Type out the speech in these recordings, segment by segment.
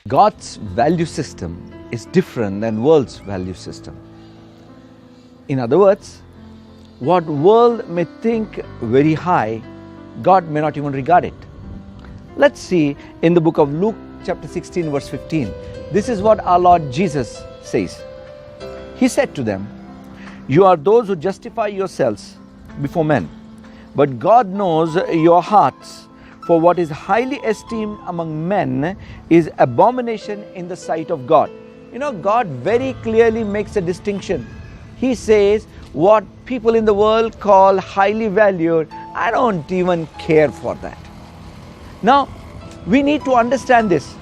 God's value system is different than world's value system. In other words, what world may think very high, God may not even regard it. Let's see in the book of Luke chapter 16 verse 15. This is what our Lord Jesus says. He said to them, "You are those who justify yourselves before men, but God knows your hearts, for what is highly esteemed among men is abomination in the sight of God." You know, God very clearly makes a distinction. He says, what people in the world call highly valued, I don't even care for that. Now, we need to understand this,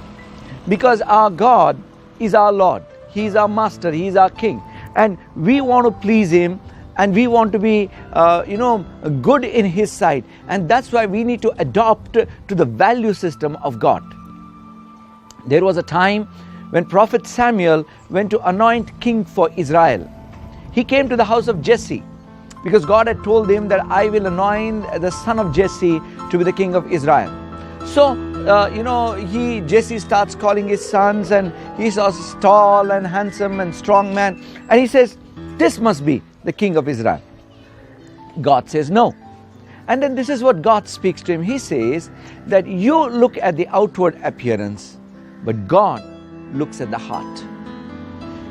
because our God is our Lord. He is our Master. He is our King. And we want to please Him, and we want to be, good in His sight. And that's why we need to adopt to the value system of God. There was a time when Prophet Samuel went to anoint king for Israel. He came to the house of Jesse, because God had told him that I will anoint the son of Jesse to be the king of Israel. So, Jesse starts calling his sons, and he's a tall and handsome and strong man. And he says, this must be the king of Israel. God says no. And then this is what God speaks to him. He says that you look at the outward appearance, but God looks at the heart.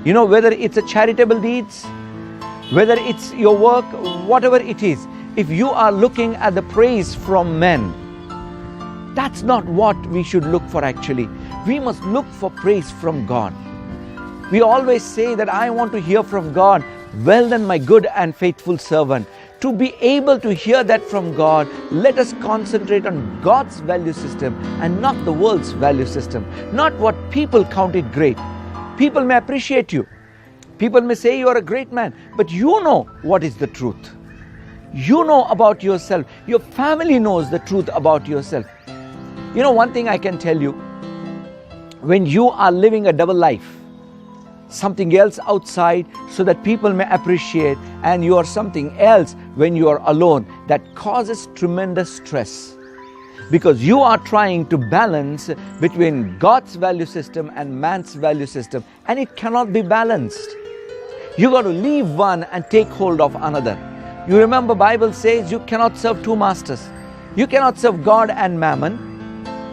You know, whether it's a charitable deeds, whether it's your work, whatever it is, if you are looking at the praise from men, that's not what we should look for actually. We must look for praise from God. We always say that I want to hear from God, "Well done, my good and faithful servant." To be able to hear that from God, let us concentrate on God's value system and not the world's value system. Not what people count it great. People may appreciate you. People may say you are a great man, but you know what is the truth. You know about yourself. Your family knows the truth about yourself. You know, one thing I can tell you, when you are living a double life, something else outside so that people may appreciate, and you are something else when you are alone, that causes tremendous stress. Because you are trying to balance between God's value system and man's value system, and it cannot be balanced. You got to leave one and take hold of another. You remember Bible says you cannot serve two masters. You cannot serve God and mammon.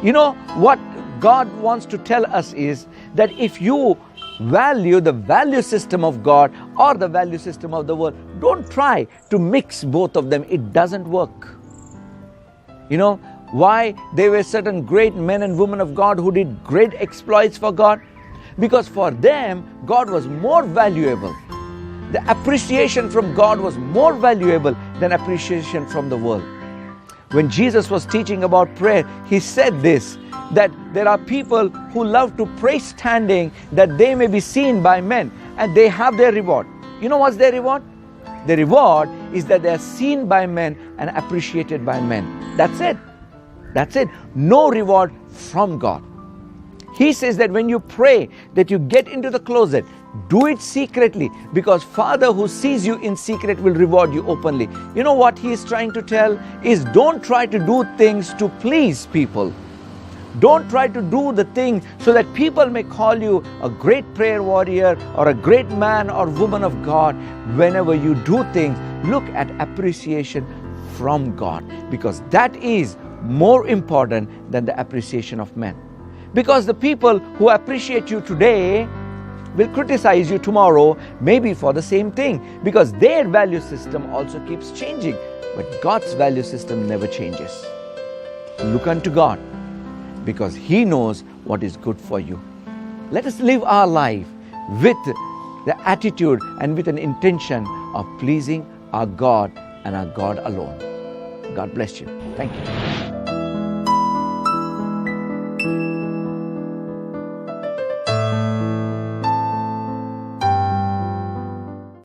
You know what God wants to tell us is that if you value the value system of God or the value system of the world, don't try to mix both of them. It doesn't work. You know why there were certain great men and women of God who did great exploits for God? Because for them, God was more valuable. The appreciation from God was more valuable than appreciation from the world. When Jesus was teaching about prayer, He said this, that there are people who love to pray standing that they may be seen by men, and they have their reward. You know what's their reward? The reward is that they are seen by men and appreciated by men. That's it. That's it. No reward from God. He says that when you pray, that you get into the closet, do it secretly, because Father who sees you in secret will reward you openly. You know what He is trying to tell is, don't try to do things to please people. Don't try to do the thing so that people may call you a great prayer warrior or a great man or woman of God. Whenever you do things, look at appreciation from God, because that is more important than the appreciation of men. Because the people who appreciate you today will criticize you tomorrow, maybe for the same thing, because their value system also keeps changing. But God's value system never changes. Look unto God, because He knows what is good for you. Let us live our life with the attitude and with an intention of pleasing our God and our God alone. God bless you. Thank you.